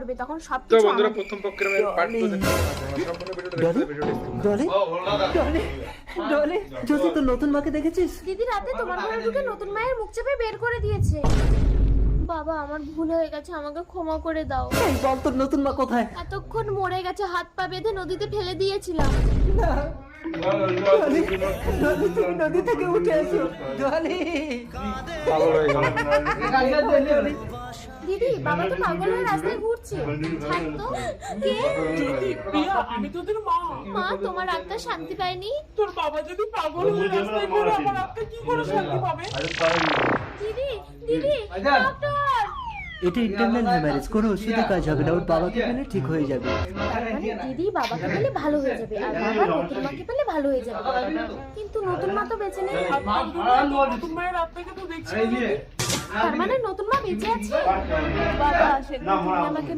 করবে, তখন তো সবকিছু বন্ধুরা আমাদের। প্রথম পক্ষের পার্ট 2 দেখতে পাবো সম্পূর্ণ ভিডিওটা দেখতে ভিডিওটা ডলি ডলি ডলি জ্যোতি তোর নতুন মাকে দেখেছিস? দিদি রাতে তোমার ঘরে ঢুকে নতুন মায়ের মুখ চেপে বের করে দিয়েছে। বাবা আমার ভুল হয়ে গেছে, আমাকে ক্ষমা করে দাও। এই বল তোর নতুন মা কোথায়? এতক্ষণ মরে গেছে, হাত পা বেঁধে নদীতে ফেলে দিয়েছিলাম। ডলি ডলি তুমি নদী থেকে উঠে এসো ডলি। পাগল হয়ে গেল। দিদি বাবা তো পাগল হয়ে রাস্তায় ঘুরছে। ছাড়তো। কে? জ্যোতি, প্রিয়া, আমি তোদের মা। মা, তোমার আত্মা শান্তি পায়নি? তোর বাবা যদি পাগল হয়ে রাস্তায় ঘোরে, আমার আত্মা কি করে শান্তি পাবে? দিদি দিদি ডক্টর। এটা ইন্টারনাল হ্যামারেজ, কোনো ওষুধে কাজ হবে না, ওর বাবাকে পেলে ঠিক হয়ে যাবে। তার মানে দিদি বাবাকে পেলে ভালো হয়ে যাবে, আর বাবা নতুন মাকে পেলে ভালো হয়ে যাবে। কিন্তু নতুন মা তো বেঁচে নেই। নতুন মায়ের আত্মাকে তো দেখছি না। তার মানে নতুন মা বেঁচে আছে? বাবা সেদিন তুমি আমাকে